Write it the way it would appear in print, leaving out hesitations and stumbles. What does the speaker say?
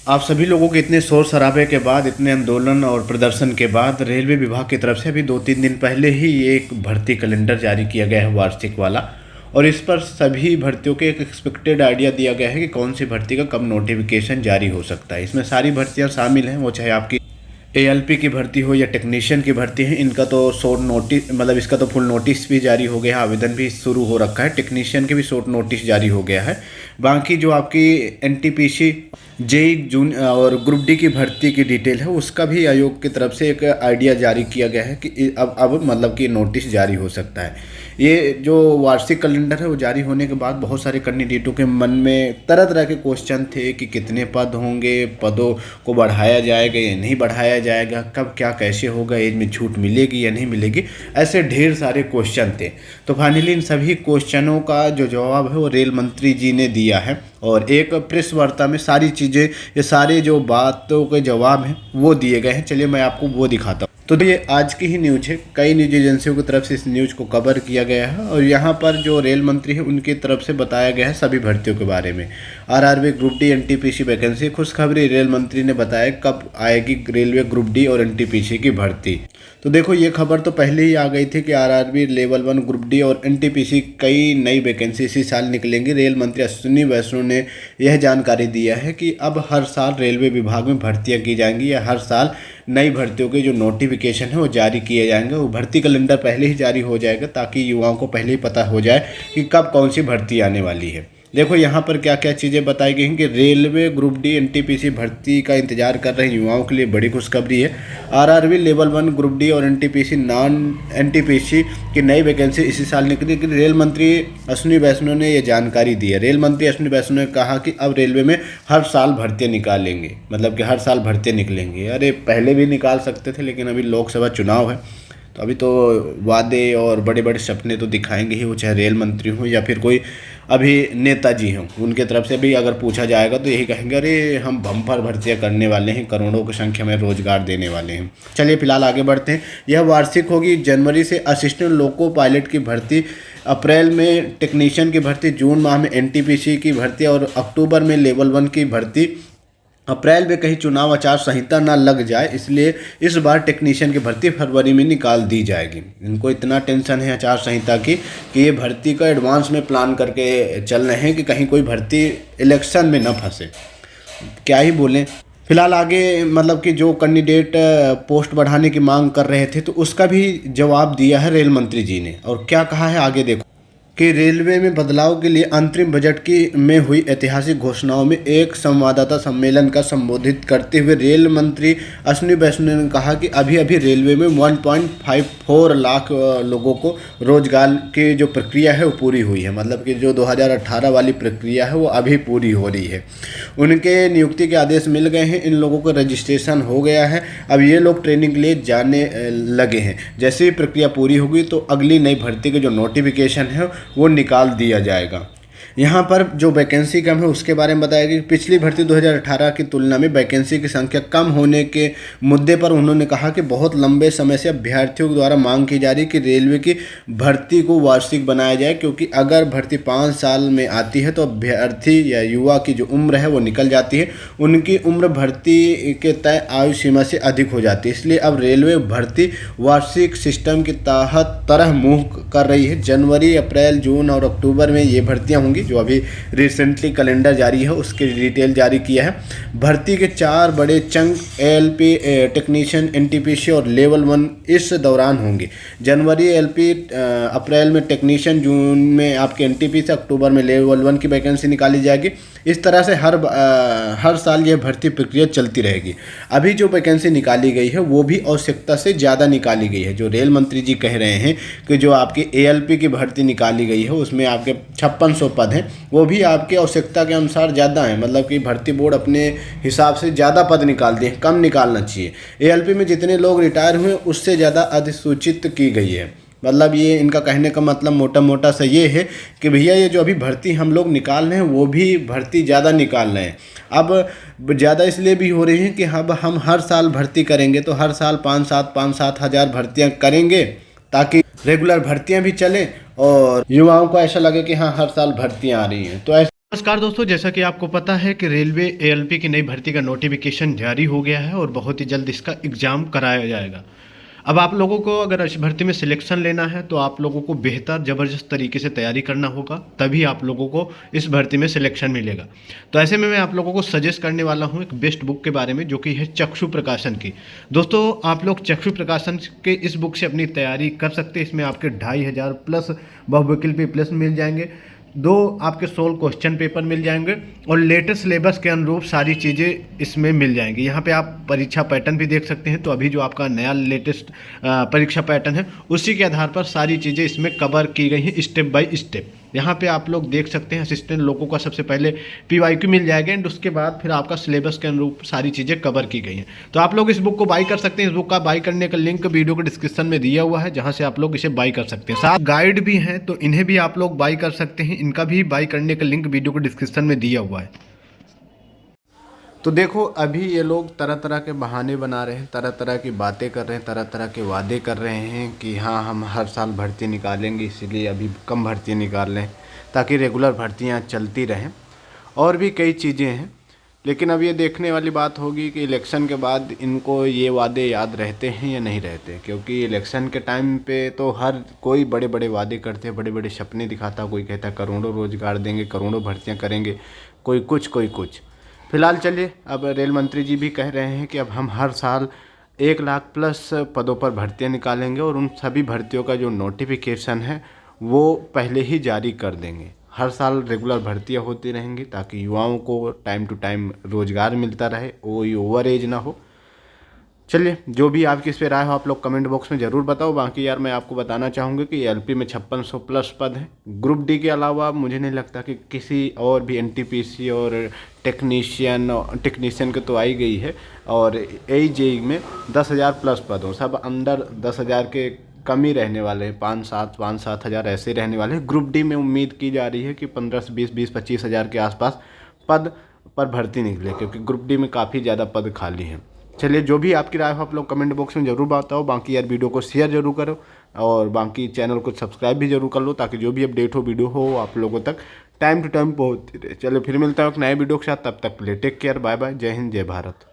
आप सभी लोगों के इतने शोर शराबे के बाद, इतने आंदोलन और प्रदर्शन के बाद रेलवे विभाग की तरफ से अभी 2-3 दिन पहले ही ये एक भर्ती कैलेंडर जारी किया गया है, वार्षिक वाला। और इस पर सभी भर्तियों के एक एक्सपेक्टेड आइडिया दिया गया है कि कौन सी भर्ती का कब नोटिफिकेशन जारी हो सकता है। इसमें सारी भर्तियां शामिल हैं, वो चाहे आपकी एएलपी की भर्ती हो या टेक्नीशियन की भर्ती है। इनका तो शॉर्ट नोटिस, मतलब इसका तो फुल नोटिस भी जारी हो गया है, आवेदन भी शुरू हो रखा है। टेक्नीशियन के भी शॉर्ट नोटिस जारी हो गया है। बाकी जो आपकी एनटीपीसी, जेई जून और ग्रुप डी की भर्ती की डिटेल है, उसका भी आयोग की तरफ से एक आइडिया जारी किया गया है कि अब मतलब कि नोटिस जारी हो सकता है। ये जो वार्षिक कैलेंडर है वो जारी होने के बाद बहुत सारे कैंडिडेटों के मन में तरह तरह के क्वेश्चन थे कि कितने पद होंगे, पदों को बढ़ाया जाएगा या नहीं बढ़ाया जाएगा, कब क्या कैसे होगा, एज में छूट मिलेगी या नहीं मिलेगी, ऐसे ढेर सारे क्वेश्चन थे। तो फाइनली इन सभी क्वेश्चनों का जो जवाब है वो रेल मंत्री जी ने दिया है और एक प्रेस वार्ता में सारी चीज़ें, ये सारे जो बातों के जवाब हैं वो दिए गए हैं। चलिए मैं आपको वो दिखाता हूँ। तो ये आज की ही न्यूज़ है, कई न्यूज एजेंसियों की तरफ से इस न्यूज़ को कवर किया गया है और यहाँ पर जो रेल मंत्री है उनकी तरफ से बताया गया है सभी भर्तियों के बारे में। RRB, group D, NTPC vacancy. खुशखबरी, रेल मंत्री ने बताया कब आएगी रेलवे ग्रुप डी और एनटीपीसी की भर्ती। तो देखो ये खबर तो पहले ही आ गई थी कि आरआरबी, लेवल 1, ग्रुप डी और एनटीपीसी कई नई वैकेंसी इसी साल निकलेंगी। रेल मंत्री अश्विनी वैष्णव ने यह जानकारी दिया है कि अब हर साल रेलवे विभाग में भर्तियां की जाएंगी या हर साल नई भर्तियों के जो नोटिफिकेशन है वो जारी किए जाएंगे। वो भर्ती कैलेंडर पहले ही जारी हो जाएगा ताकि युवाओं को पहले ही पता हो जाए कि कब कौन सी भर्ती आने वाली है। देखो यहाँ पर क्या क्या चीज़ें बताई गई हैं कि रेलवे ग्रुप डी एनटीपीसी भर्ती का इंतजार कर रहे युवाओं के लिए बड़ी खुशखबरी है। आरआरबी, लेवल 1, ग्रुप डी और एनटीपीसी, नॉन एनटीपीसी की नई वैकेंसी इसी साल निकली कि रेल मंत्री अश्विनी वैष्णव ने यह जानकारी दी है। रेल मंत्री अश्विनी वैष्णव ने कहा कि अब रेलवे में हर साल भर्तियाँ निकालेंगे, मतलब कि हर साल भर्तियाँ निकलेंगी। अरे पहले भी निकाल सकते थे, लेकिन अभी लोकसभा चुनाव है तो अभी तो वादे और बड़े बड़े सपने तो दिखाएंगे ही, वो चाहे रेल मंत्री हों या फिर कोई अभी नेताजी हों। उनके तरफ से भी अगर पूछा जाएगा तो यही कहेंगे, अरे हम बम्पर भर्तियां करने वाले हैं, करोड़ों की संख्या में रोजगार देने वाले हैं। चलिए फिलहाल आगे बढ़ते हैं। यह वार्षिक होगी। जनवरी से असिस्टेंट लोको पायलट की भर्ती, अप्रैल में टेक्नीशियन की भर्ती, जून माह में एनटीपीसी की भर्ती और अक्टूबर में लेवल 1 की भर्ती। अप्रैल में कहीं चुनाव आचार संहिता ना लग जाए, इसलिए इस बार टेक्नीशियन की भर्ती फरवरी में निकाल दी जाएगी। इनको इतना टेंशन है आचार संहिता की कि ये भर्ती का एडवांस में प्लान करके चल रहे हैं कि कहीं कोई भर्ती इलेक्शन में न फंसे। क्या ही बोलें। फिलहाल आगे मतलब कि जो कैंडिडेट पोस्ट बढ़ाने की मांग कर रहे थे तो उसका भी जवाब दिया है रेल मंत्री जी ने। और क्या कहा है आगे देखो कि रेलवे में बदलाव के लिए अंतरिम बजट की में हुई ऐतिहासिक घोषणाओं में एक संवाददाता सम्मेलन का संबोधित करते हुए रेल मंत्री अश्विनी वैष्णव ने कहा कि अभी अभी रेलवे में 1.54 लाख लोगों को रोजगार की जो प्रक्रिया है वो पूरी हुई है। मतलब कि जो 2018 वाली प्रक्रिया है वो अभी पूरी हो रही है। उनके नियुक्ति के आदेश मिल गए हैं, इन लोगों का रजिस्ट्रेशन हो गया है। अब ये लोग ट्रेनिंग के लिए जाने लगे हैं। जैसे ही प्रक्रिया पूरी होगी तो अगली नई भर्ती के जो नोटिफिकेशन है वो निकाल दिया जाएगा। यहाँ पर जो वैकेंसी कम है उसके बारे में बताया कि पिछली भर्ती 2018 की तुलना में वैकेंसी की संख्या कम होने के मुद्दे पर उन्होंने कहा कि बहुत लंबे समय से अभ्यर्थियों के द्वारा मांग की जा रही कि रेलवे की भर्ती को वार्षिक बनाया जाए, क्योंकि अगर भर्ती 5 साल में आती है तो अभ्यर्थी या युवा की जो उम्र है वो निकल जाती है, उनकी उम्र भर्ती के तय आयु सीमा से अधिक हो जाती है। इसलिए अब रेलवे भर्ती वार्षिक सिस्टम के तहत तरह मुँह कर रही है। जनवरी, अप्रैल, जून और अक्टूबर में ये भर्तियाँ होंगी। जो अभी रिसेंटली कैलेंडर जारी है उसकी डिटेल जारी किया है। भर्ती के 4 बड़े चंक एएलपी, टेक्नीशियन, एनटीपीसी और लेवल 1 इस दौरान होंगे। जनवरी एलपी, अप्रैल में टेक्नीशियन, जून में आपके एनटीपीसी, अक्टूबर में लेवल 1 की वैकेंसी निकाली जाएगी। इस तरह से हर साल यह भर्ती प्रक्रिया चलती रहेगी। अभी जो वैकेंसी निकाली गई है वो भी आवश्यकता से ज़्यादा निकाली गई है। जो रेल मंत्री जी कह रहे हैं कि जो आपकी एएलपी की भर्ती निकाली गई है उसमें आपके 5600 पद हैं, वो भी आपकी आवश्यकता के अनुसार ज़्यादा है। मतलब कि भर्ती बोर्ड अपने हिसाब से ज़्यादा पद निकालते हैं, कम निकालना चाहिए। एएलपी में जितने लोग रिटायर हुए उससे ज़्यादा अधिसूचित की गई है। मतलब ये इनका कहने का मतलब मोटा मोटा सा ये है कि भैया ये जो अभी भर्ती हम लोग निकाल रहे हैं वो भी भर्ती ज़्यादा निकाल रहे हैं। अब ज़्यादा इसलिए भी हो रही है कि अब हम हर साल भर्ती करेंगे तो हर साल 5-7 हज़ार भर्तियाँ करेंगे ताकि रेगुलर भर्तियाँ भी चलें और युवाओं को ऐसा लगे कि हाँ हर साल भर्तियाँ आ रही हैं। तो नमस्कार दोस्तों, जैसा कि आपको पता है कि रेलवे एएलपी की नई भर्ती का नोटिफिकेशन जारी हो गया है और बहुत ही जल्द इसका एग्ज़ाम कराया जाएगा। अब आप लोगों को अगर इस भर्ती में सिलेक्शन लेना है तो आप लोगों को बेहतर ज़बरदस्त तरीके से तैयारी करना होगा, तभी आप लोगों को इस भर्ती में सिलेक्शन मिलेगा। तो ऐसे में मैं आप लोगों को सजेस्ट करने वाला हूं एक बेस्ट बुक के बारे में, जो कि है चक्षु प्रकाशन की। दोस्तों, आप लोग चक्षु प्रकाशन के इस बुक से अपनी तैयारी कर सकते हैं। इसमें आपके 2500 प्लस बहुविकल्पी प्लस मिल जाएंगे, 2 आपके 16 क्वेश्चन पेपर मिल जाएंगे और लेटेस्ट सिलेबस के अनुरूप सारी चीज़ें इसमें मिल जाएंगी। यहाँ पे आप परीक्षा पैटर्न भी देख सकते हैं। तो अभी जो आपका नया लेटेस्ट परीक्षा पैटर्न है, उसी के आधार पर सारी चीज़ें इसमें कवर की गई हैं स्टेप बाय स्टेप। यहाँ पे आप लोग देख सकते हैं असिस्टेंट लोगों का सबसे पहले PYQ मिल जाएगा एंड उसके बाद फिर आपका सिलेबस के अनुरूप सारी चीज़ें कवर की गई हैं। तो आप लोग इस बुक को बाई कर सकते हैं। इस बुक का बाई करने का लिंक वीडियो के डिस्क्रिप्शन में दिया हुआ है, जहाँ से आप लोग इसे बाई कर सकते हैं। साथ गाइड भी हैं, तो इन्हें भी आप लोग बाई कर सकते हैं। इनका भी बाई करने का लिंक वीडियो के डिस्क्रिप्शन में दिया हुआ है। तो देखो, अभी ये लोग तरह तरह के बहाने बना रहे हैं, तरह तरह की बातें कर रहे हैं, तरह तरह के वादे कर रहे हैं कि हाँ हम हर साल भर्ती निकालेंगे, इसीलिए अभी कम भर्ती निकाल लें ताकि रेगुलर भर्तियाँ चलती रहें। और भी कई चीज़ें हैं, लेकिन अब ये देखने वाली बात होगी कि इलेक्शन के बाद इनको ये वादे याद रहते हैं या नहीं रहते। क्योंकि इलेक्शन के टाइम पे तो हर कोई बड़े बड़े वादे करते हैं, बड़े बड़े सपने दिखाता। कोई कहता है करोड़ों रोजगार देंगे, करोड़ों भर्तियाँ करेंगे, कोई कुछ कोई कुछ। फिलहाल चलिए, अब रेल मंत्री जी भी कह रहे हैं कि अब हम हर साल 1 लाख प्लस पदों पर भर्तियां निकालेंगे और उन सभी भर्तियों का जो नोटिफिकेशन है वो पहले ही जारी कर देंगे। हर साल रेगुलर भर्तियां होती रहेंगी ताकि युवाओं को टाइम टू टाइम रोजगार मिलता रहे, कोई ओवर एज ना हो। चलिए, जो भी आपकी इस पे राय हो आप लोग कमेंट बॉक्स में ज़रूर बताओ। बाकी यार मैं आपको बताना चाहूँगा कि एलपी में 5600 प्लस पद हैं। ग्रुप डी के अलावा मुझे नहीं लगता कि किसी और भी एनटीपीसी और टेक्नीशियन के तो आई गई है, और AJE में 10,000 प्लस पद हों। सब अंडर 10,000 के कम ही रहने वाले हैं, 5-7 हज़ार ऐसे रहने वाले हैं। ग्रुप डी में उम्मीद की जा रही है कि 15 से 20-25 हज़ार के आसपास पद पर भर्ती निकले, क्योंकि ग्रुप डी में काफ़ी ज़्यादा पद खाली हैं। चलिए, जो भी आपकी राय हो आप लोग कमेंट बॉक्स में ज़रूर बताओ। बाकी यार वीडियो को शेयर जरूर करो और बाकी चैनल को सब्सक्राइब भी जरूर कर लो, ताकि जो भी अपडेट हो वीडियो हो आप लोगों तक टाइम टू टाइम पहुँचती रहे। चलो फिर मिलता है एक नए वीडियो के साथ, तब तक के लिए टेक केयर, बाय बाय, जय हिंद, जय भारत।